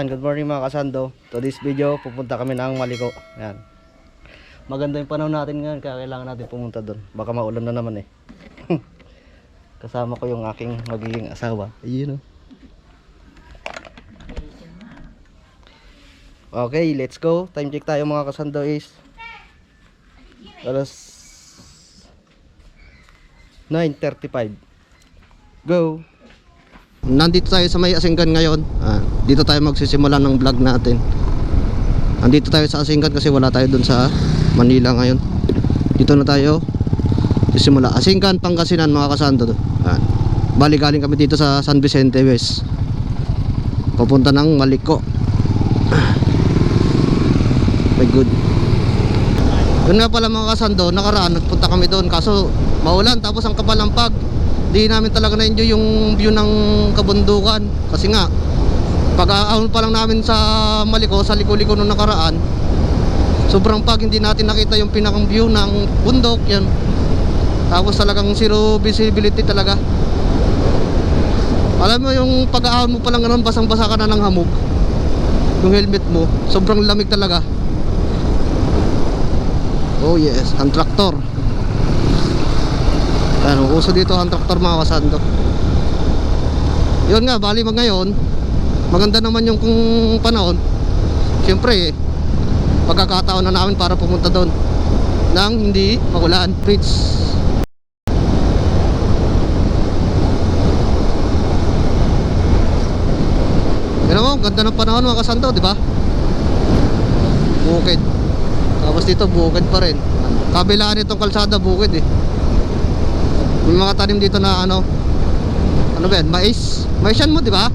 Good morning mga kasando. To this video, pupunta kami ng Maliko. Ayan. Maganda yung panahon natin ngayon, kaya kailangan natin pumunta doon. Baka maulan na naman eh. Kasama ko yung aking magiging asawa. Ayun oh. Okay, let's go. Time check tayo mga kasando is alas 9:35. Go! Nandito tayo sa May Asinggan ngayon. Dito tayo magsisimula ng vlog natin. Nandito tayo sa Asinggan kasi wala tayo dun sa Manila ngayon. Dito na tayo sisimula. Asinggan, Pangasinan mga kasando. Bali galing kami dito sa San Vicente West, papunta ng Maliko. My good. Yun nga pala mga kasando, nakaraan nagpunta kami doon kaso maulan tapos ang kapal ng pag. Di namin talaga na-enjoy yung view ng kabundukan kasi nga pag-aahon pa lang namin sa Maliko, sa liko-liko nung nakaraan, sobrang pag hindi natin nakita yung pinakang view ng bundok yan. Tapos talagang zero visibility talaga. Alam mo yung pag-aahon mo pa lang ganun, basang-basa ka na ng hamog yung helmet mo, sobrang lamig talaga. Oh yes, ang traktor. Ano, uso dito ang traktor mga kasando. Yun nga, bali ngayon maganda naman yung kung panahon. Siyempre pagkakataon na namin para pumunta doon nang hindi magulan. Bridge. Yan mo, ganda ng panahon mga kasando, di ba? Bukid. Tapos dito bukid pa rin. Kabilaan itong kalsada bukid eh. May mga tanim dito na ano ba yan? Mais? Mais yan mo, di ba?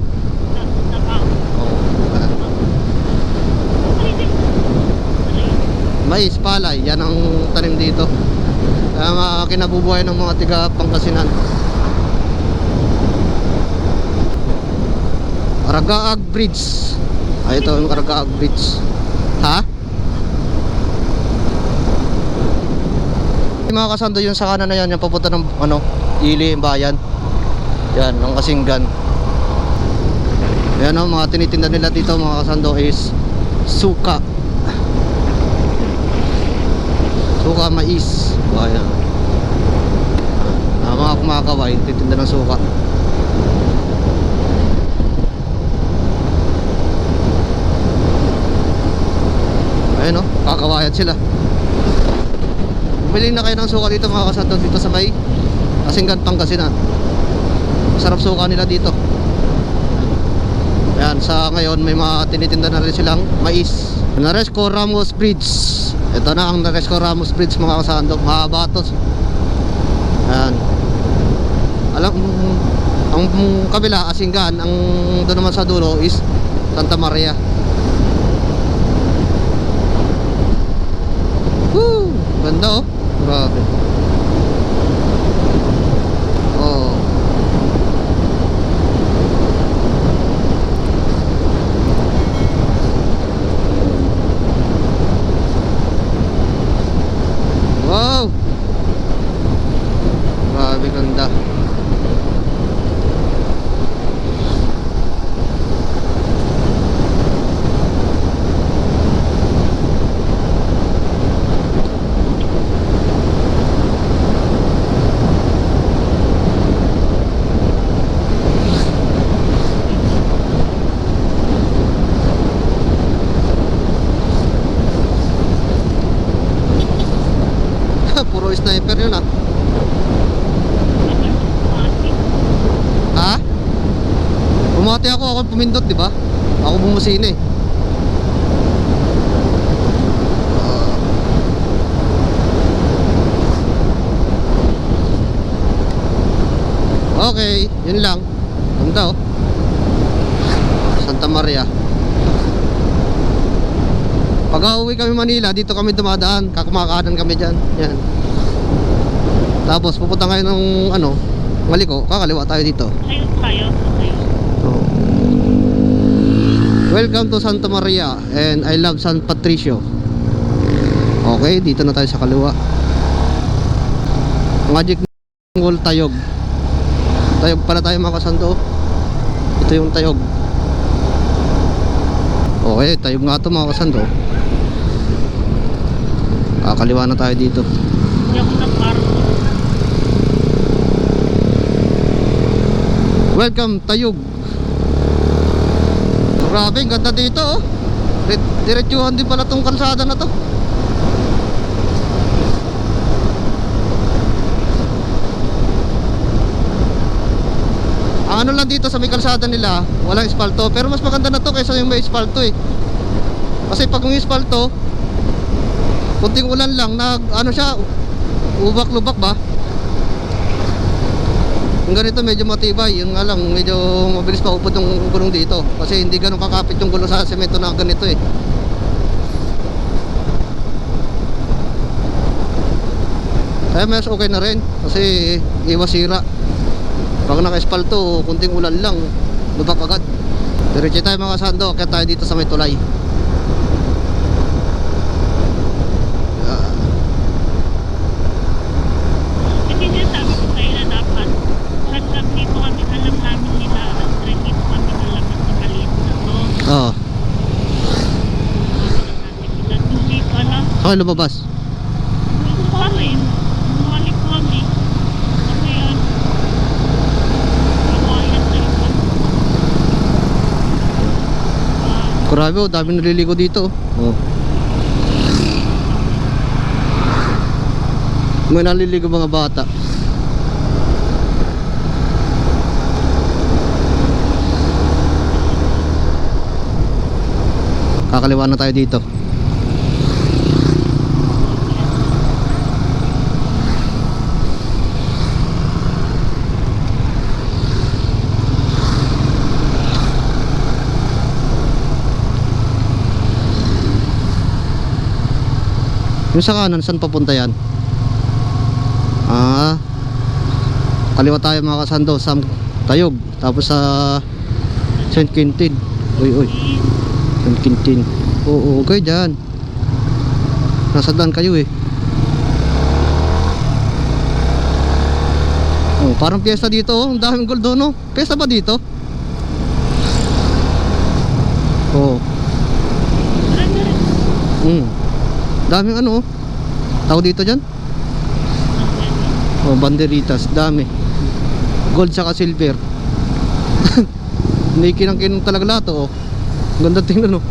Mais, palay, yan ang tanim dito. Kaya kinabubuhay ng mga tiga Pangasinan. Aragaag Bridge. Ito yung Aragaag Bridge. Ha? Mga kasando, yung sa kanan na yan, yung papunta ng Ili, bayan. Yan, ng Asinggan. Yan mga tinitinda nila dito mga kasando is suka. Suka, mais. Ayan. Mga kumakaway, titinda ng suka. Ayan kakawayan sila. Bumili na kayo ng suka dito mga kasando, dito sa May Asinggan, Pangasinan. Sarap suka nila dito. Ayan, sa ngayon may mga tinitinda na rin silang mais. Naresco Ramos Bridge. Ito na ang Naresco Ramos Bridge mga kasando. Mahaba to. Ayan. Alam, ang kabila Asinggan, ang doon naman sa dulo is Santa Maria. Woo! Ganda grabe. Oh. Wow. Grabe ganda. Puro sniper yun Ha? Bumati ako pumindot, di ba? Ako bumusina eh. Okay, yun lang. Ganda Santa Maria. Pag uwi kami Manila, dito kami dumadaan, kakumakanan kami dyan. Yan. Tapos pupunta ngayon ng Maliko, kakaliwa tayo dito. Welcome to Santa Maria and I love San Patricio. Okay, dito na tayo sa kaliwa. Magic Wall Tayog. Tayog pala tayo mga kasando. Ito yung Tayog. Okay, tayo nga ito mga kasando. Kakaliwa na tayo dito. Hindi ako nag-park. Welcome, Tayog. Grabe, ang ganda dito oh. Diretsuhan din pala tong kalsada na to. Ang ano lang dito sa may kalsada nila, walang espalto. Pero mas maganda na to kaysa yung may espalto eh. Kasi pag yung espalto, kunting ulan lang, ano siya, ubak-lubak ba? Yung ganito medyo matibay, yung nga lang medyo mabilis maupod yung gulong dito. Kasi hindi ganun kakapit yung gulong sa semento na ganito eh. Kaya mas okay na rin kasi iwas sira. Pag naka-espalto, kunting ulan lang, lubak agad. Diretso tayo mga sando, kaya tayo dito sa may tulay. Hindi niya sabi ko kayo na dapat hanggang dito kami alam namin nila at dito kami nalaman sa maliit na to. Oo. Hindi ko alam. Okay, lumabas. Hindi ko kami. Bumalik kami. Kasi yan. Iwayan na iba. Grabe oh, dami naliligo dito oh. May naliligo mga bata. Kakaliwa na tayo dito. Yung sa kanan, saan papunta yan? Kaliwa tayo mga kasando sa Tayog. Tapos sa St. Quintin. Uy. St. Quintin. Oo, okay dyan. Nasa daan kayo eh. Oh, parang piyesta dito oh. Ang daming gold doon oh. Piyesta ba dito? Oo. Daming ano oh. Tao dito dyan. Oh, banderitas, dami. Gold saka silver. Hindi kinang talaga lahat oh. Ganda tingnan oh.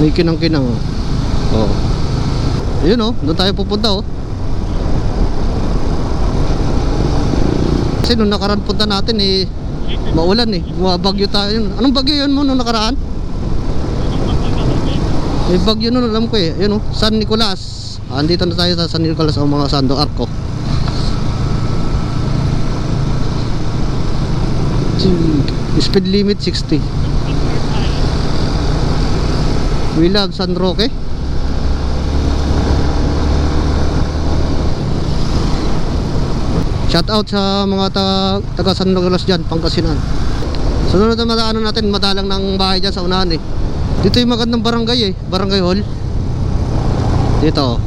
May kinang oh. Oh. Ayun oh, doon tayo pupunta oh. Kasi nung nakaraan punta natin eh maulan eh. Bumabagyo tayo. Anong bagyo yun mo nung nakaraan? May bagyo nun alam ko eh. Ayun oh, San Nicolas. Andito na tayo sa San Nicolas o mga Sando Arco. Speed limit 60. We love San Roque. Shout out sa mga taga San Nicolas dyan, Pangasinan. Sunod na madaanan natin, madalang ng bahay dyan sa unahan eh. Dito yung magandang barangay eh, barangay hall. Dito oh.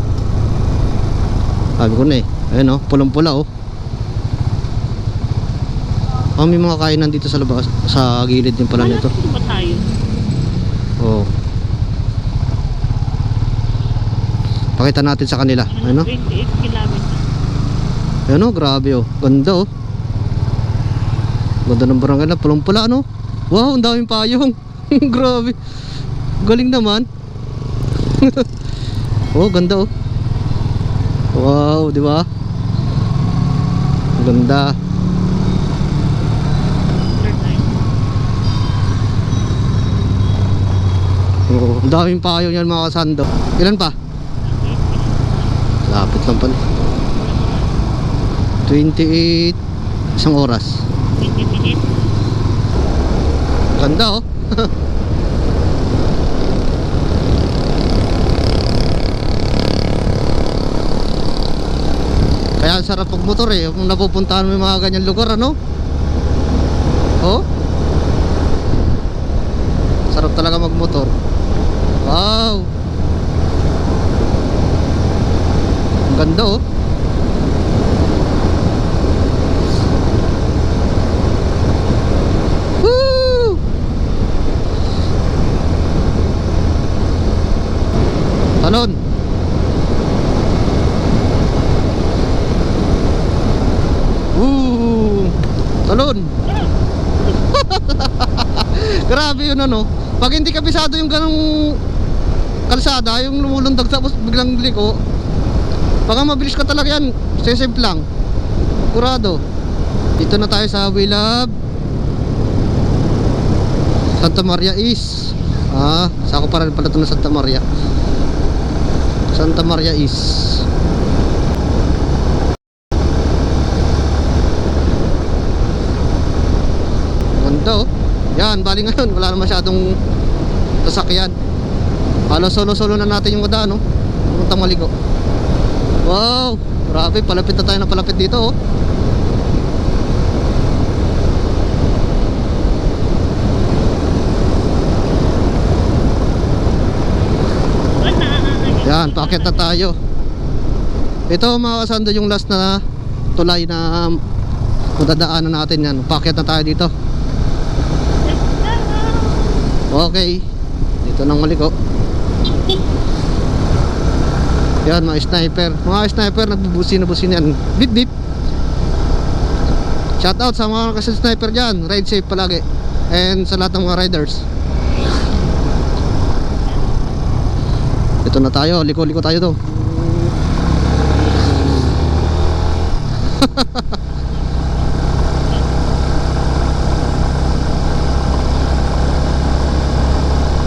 Sabi ko na eh. Ayun oh, pulang-pula oh. May mga kainan dito sa labas, sa gilid din pala nito. Ano ba tayo? Oh. Pakita natin sa kanila. Ano? 28 kilometers. Ayun oh, grabe oh. Ganda oh. Ganda ng barangay na, pulang-pula no. Wow, ang daming payong. Grabe. Galing naman. Oh, ganda oh. Wow, di ba? Ganda. Oh, ang daming payo niyan mga kasando. Ilan pa? Lapit lang pala. 28 isang oras. 20 minutes. Ganda oh. Kaya sarap magmotor eh. Kung napupuntahan mo yung mga ganyan lugar ano. Oh. Sarap talaga magmotor. Wow. Ang ganda oh. Grabe yun ano. Pag hindi kabisado yung ganong kalsada, yung lumulundag tapos biglang liko, baka mabilis ka talaga yan. Sisip lang. Kurado. Dito na tayo sa Wilab Santa Maria East. Sako pa rin pala ito na Santa Maria. Santa Maria East. Ganda oh. Yan, bali ngayon wala na masyadong sasakyan. Halos solo-solo na natin yung daan, no? Puntang Maligo. Wow, grabe, palapit na tayo na palapit dito, oh. Yan, paakyat na tayo. Ito mga kasando yung last na tulay na madadaanan natin yan. Paakyat na tayo dito. Okay, dito nang Maligo. Yan, mga sniper. Mga sniper, nagbubusin yan. Beep beep. Shout out sa mga kasi sniper dyan. Ride safe palagi. And sa lahat ng mga riders. Ito na tayo, liko-liko tayo to.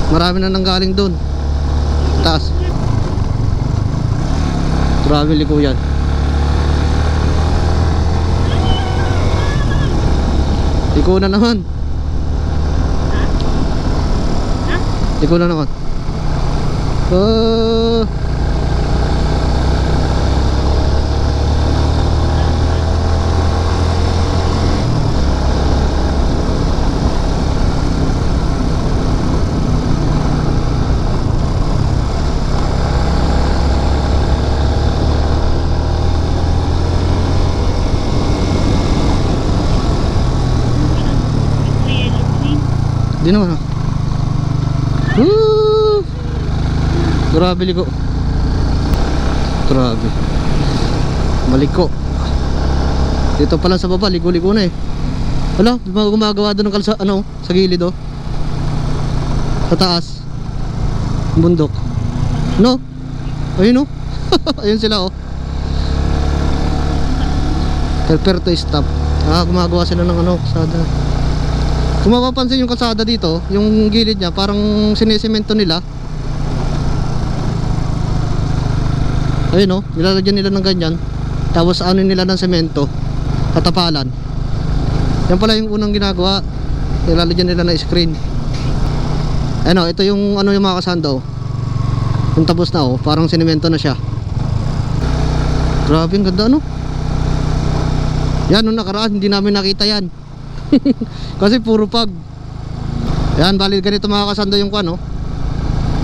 Marami na nanggaling doon taas. Grabe liko yan. Liko na naman. Liko na naman. Di naman ah. Grabe liko. Grabe. Maliko. Dito pala sa baba, liko-liko na eh. Wala, gumagawa doon ng kalsa, ano, sa gilid oh. Sa taas. Bundok. No? Ayun oh. Ayun sila oh. Prepare to stop. Gumagawa sila ng ano, kalsada. Kung mapapansin yung kalsada dito, yung gilid niya parang sinisemento nila. Ayun oh, nilalagyan nila ng ganyan. Tapos ano nila ng semento, tatapalan. Yan pala yung unang ginagawa. Nilalagyan nila ng screen. Ano, ito yung ano yung mga kasando. Yung tapos na oh, parang sinemento na siya. Grabe, ang ganda ano. Yan, nung nakaraan hindi namin nakita yan. Kasi puro pag. Yan, bali ganito mga kasando yung ano.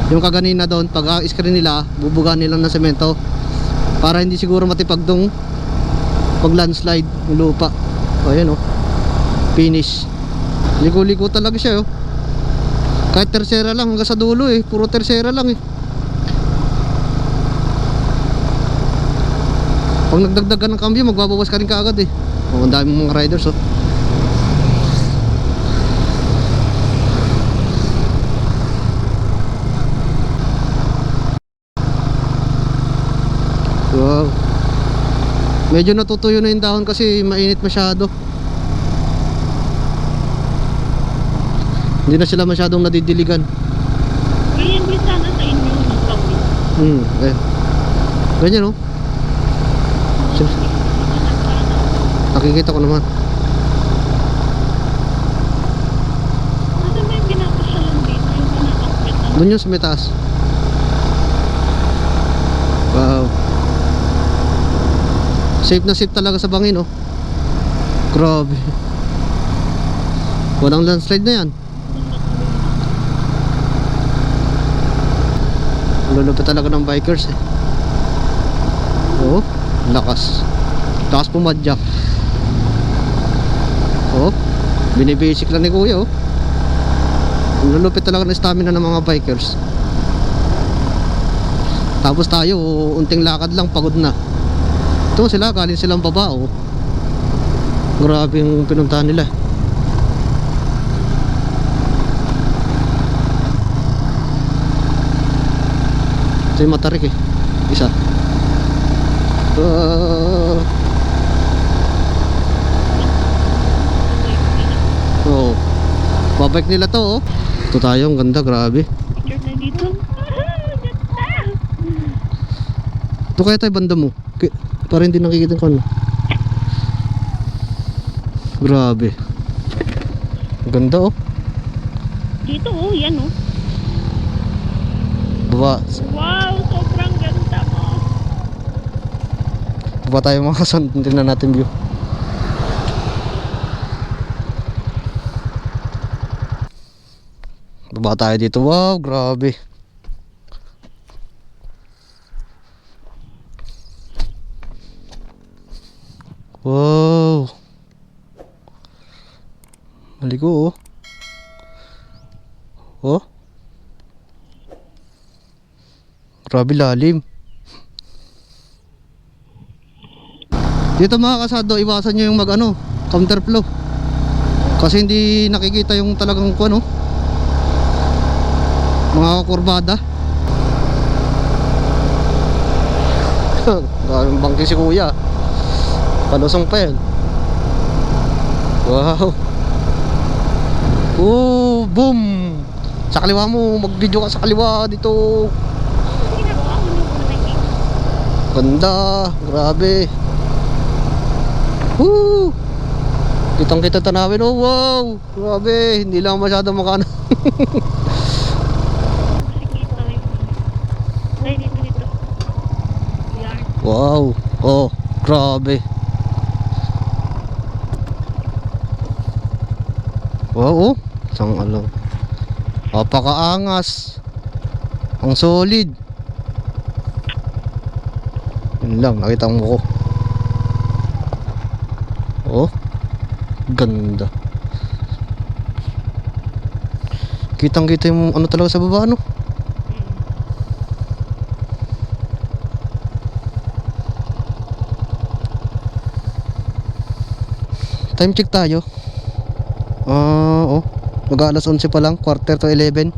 Yung kaganina doon, pag screen nila, bubugaan nila ng semento para hindi siguro matipag dong pag landslide yung lupa. O ayan o, finish. Liko-liko talaga siya oh. Kahit tersera lang hanggang sa dulo eh, puro tersera lang eh. Pag nagdagdagan ng kambyo, magbabawas ka rin kaagad eh. Ang dami mga riders oh. Wow. Medyo natutuyo na yung dahon kasi mainit masyado. Hindi na sila masyadong nadidiligan. Ganyan din sana sa inyo ng kawin. Eh. Ganyan oh. Nakikita ko naman. Ano ba yung pinapasyalan dito? Yung pinapakit na? Doon yung sa may taas. Wow. Safe na safe talaga sa bangin oh. Grabe. Walang landslide na yan. Lulupit talaga ng bikers eh. Oh, lakas. Lakas pumadyak. Oh, binibasic lang ni kuya oh. Lulupit talaga ng stamina ng mga bikers. Tapos tayo, unting lakad lang, pagod na. Ito sila, galing silang baba oh. Grabe yung pinuntahan nila. Ito yung matarik eh. Isa. Ah. Oo. Babike nila to oh. Ito tayo, ang ganda, grabe. Picture na dito. Ganda. Ito kaya tayo banda mo. Para hindi nakikita ko ano. Grabe. Ang ganda oh. Dito oh, yan oh. Baba. Wow, sobrang ganda mo. Baba tayo mga kasan. Tingnan natin view. Baba tayo dito. Wow, grabe. Wow. Maligo oh. Oh. Grabe lalim. Dito mga kasado, iwasan nyo yung counterflow. Kasi hindi nakikita yung talagang mga kurbada. Daming bangke si kuya. Palusong pa yan. Wow. Oh, boom. Sa kaliwa mo, mag-video ka sa kaliwa dito. Ginagawa ko nung una Ganda, grabe. Woo! Kitang kita tanawin, oh wow. Grabe, hindi lang masyado makano. Sikita yung... Ay, dito. Yan. Wow. Oh, grabe. Wow, oh. Isang napakaangas. Ang solid. Yun lang, nakita mo ko. Oh, ganda. Kitang-kita yung talaga sa baba, no? Time check tayo. Oh. Mag-aalas 11 pa lang, quarter to 11.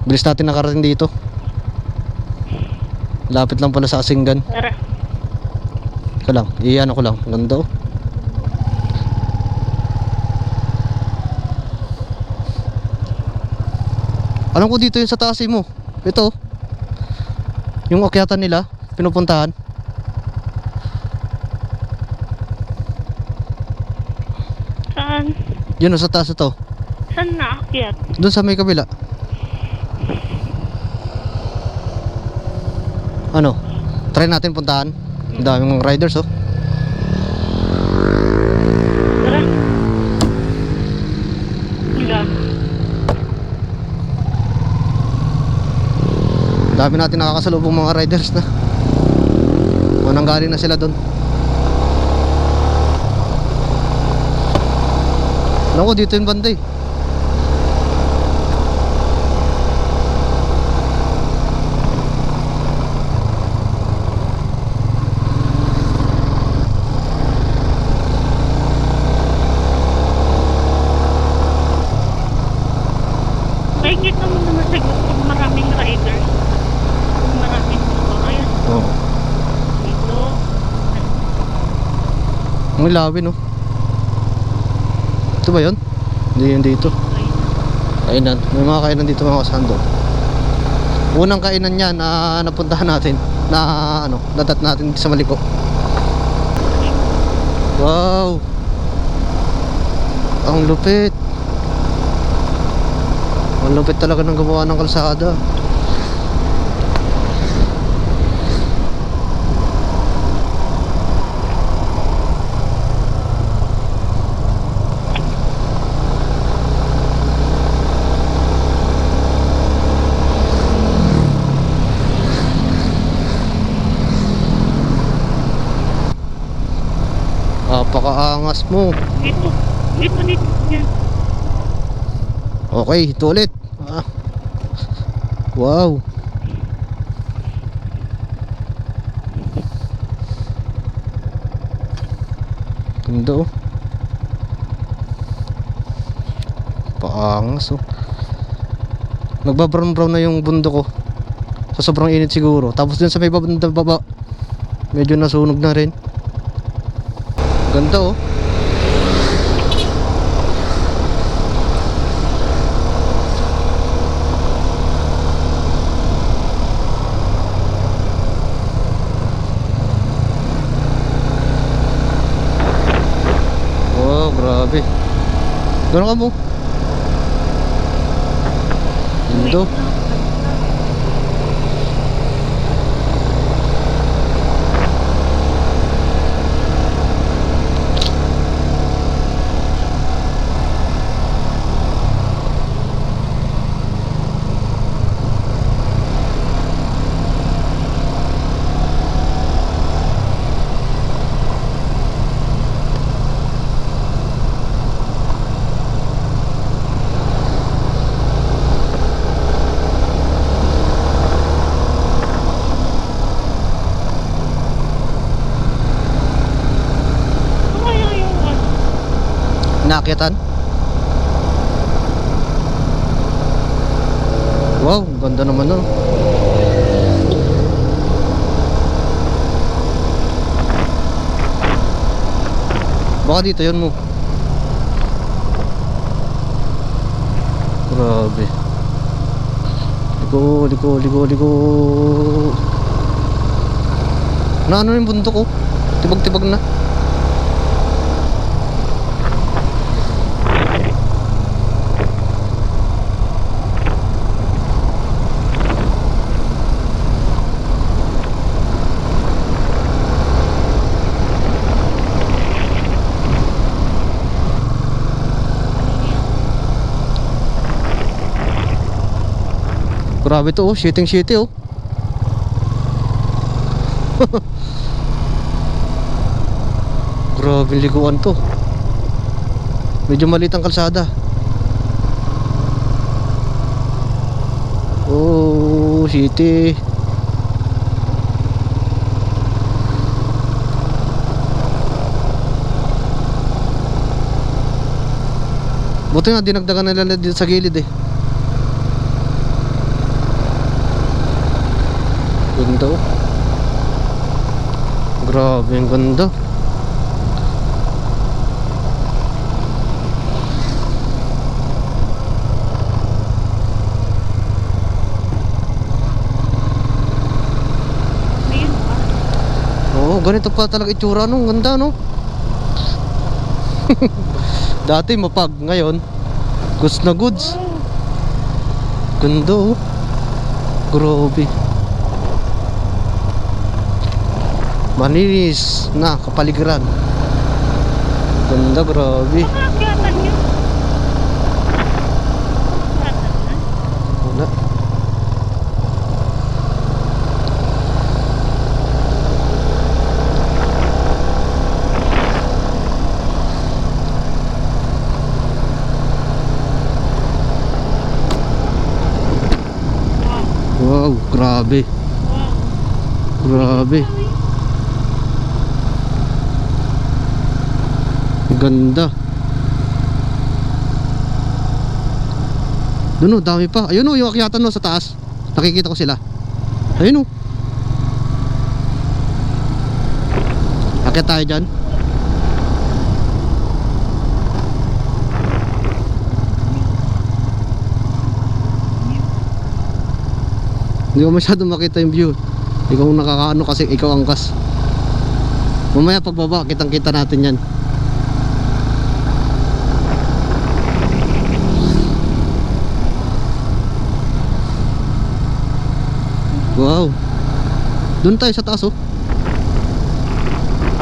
Bilis natin nakarating dito. Lapit lang pala sa Asinggan. Tara. Ika lang, iyan ako lang. Ganda oh. Alam ko dito yung sa taas mo. Ito. Yung akyatan nila, pinupuntahan. Saan? Yun sa taas ito. Saan naakyat? Doon sa may kabila. Ano? Try natin puntahan. Ang daming mga riders oh. Tara. Hanggang. Ang dami natin nakakasalubong mga riders na. Mananggaling na sila doon. Alam ko dito yung banda eh. Mahigit naman sa kung maraming riders. Kung maraming motor. Ayan. Oo. Dito. Ang ilawin oh. Ito ba yun? Hindi yun dito. Kainan. May mga kainan dito mga kasando. Unang kainan yan na napuntahan natin. Na nadat natin sa Maliko. Wow. Ang lupit. Ang lupit talaga ng gawa ng kalsada. Napakaangas mo. Dito. Yan. Okay, ito ulit. Wow. Ganda oh. Paangas oh. Nagbabrown brown na yung bundok oh. Sa sobrang init siguro. Tapos dun sa may babandang baba, medyo nasunog na rin. Ganda oh. Oh, grabe. Gano'n ka mo? Ganda. Ano kaya yung ano? Naakyatan? Wow, ganda naman oh. Baka dito yun mo. Grabe. Liko. Na ano yung bundok oh. Tibag-tibag na. Grabe to oh, shitting oh. Grabe liguan to. Medyo maliit ang kalsada. Oh, city. Buti nga dinagdagan nila dito sa gilid eh. Ganda oh. Grabe ang ganda. Ayun pa. Oo, ganito pa talaga itsura no. Ganda no. Dati mapag, ngayon goods na goods. Oh, Ganda oh. Grabe. Maninis na kapaligiran. Ganda, grabe. pakakyatan yun. Pakakyatan na. Wala. Wow. Wow, grabe. Wow. Grabe. Ganda. Doon oh, dami pa. Ayun oh, yung akyatan no sa taas. Nakikita ko sila. Ayun oh. Akyat tayo dyan. Hindi ko masyado makita yung view. Ikaw ang nakakaano kasi ikaw angkas. Mamaya pagbaba, kitang kita natin yan. Wow. Doon tayo sa taas oh.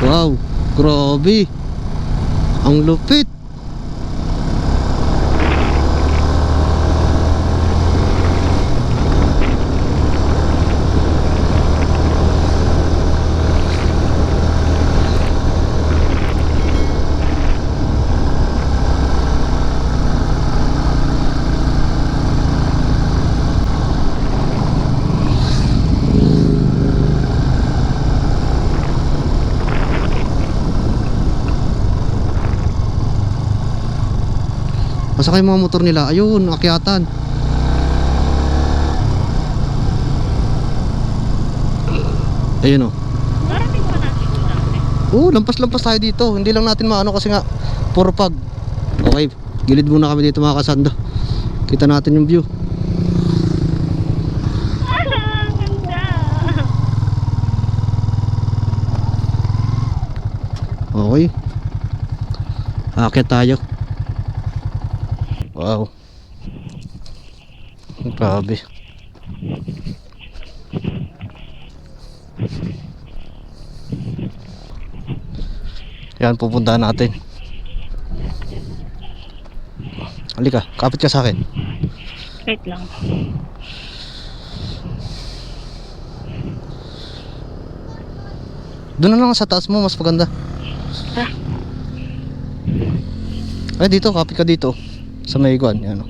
Wow, grabe. Ang lupit. Masakay yung mga motor nila. Ayun, akyatan. Ayun oh. Narating pa natin ito dati. Lampas-lampas tayo dito. Hindi lang natin maano kasi nga puro pag. Okay, gilid muna kami dito mga kasando. Kita natin yung view. Ang ganda! Okay. Akit tayo. Wow. Grabe. Yan, pupuntahan natin. Halika, kapit ka sa akin. Wait lang. Doon na lang sa taas mo, mas maganda. Ah. Ay, dito, kapit ka dito. Sa may iguan, yan o.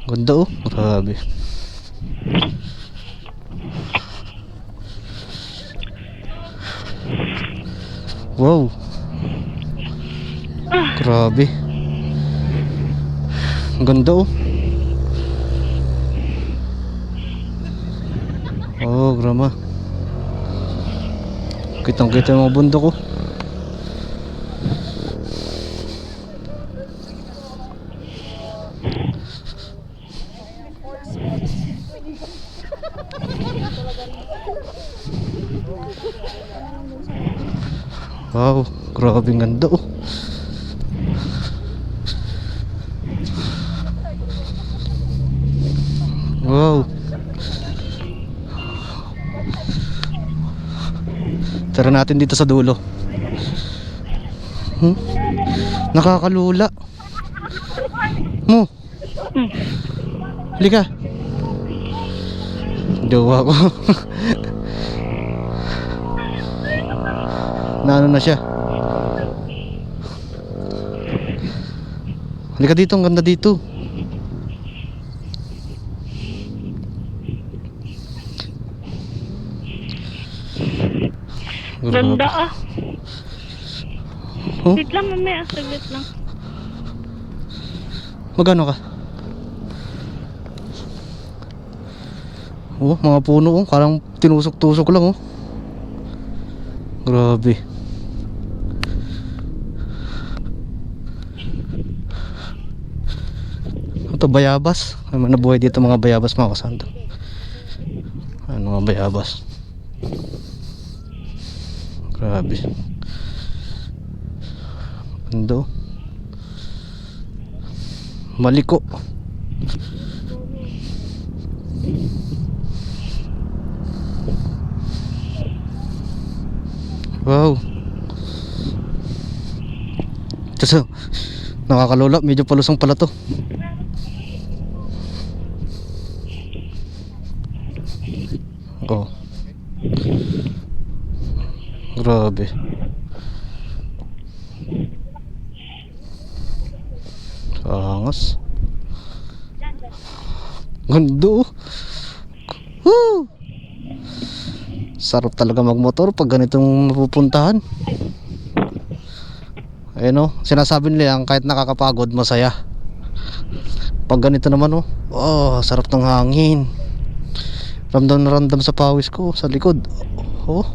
Ganda oh, grabe. Wow. Grabe. Ang ganda oh. Oh, grama. Kitang-kita yung mga bundok oh. Wow, grabe ang ganda oh. Wow. Tara natin dito sa dulo. Nakakalula. Mo. Halika. Jowa ko. Naano na siya. Halika dito, ang ganda dito. Ganda ah. Oh, Wait lang mamaya, saglit lang. magano ka? Oh, mga puno oh, parang tinusok-tusok lang oh. Grabe. Ito bayabas. Ay, nabuhay dito mga bayabas mga kasando. Ano mga bayabas. Grabe. Ganda oh. Maliko. Wow. Tapos nakakalula, medyo palusong pala to. Oh. Grabe. Angas. Ganda oh. Woo! Sarap talaga magmotor pag ganitong mapupuntahan. Ayun oh, sinasabi nila yan, kahit nakakapagod, masaya. Pag ganito naman oh, oh, sarap ng hangin. Ramdam na ramdam sa pawis ko sa likod. Oh.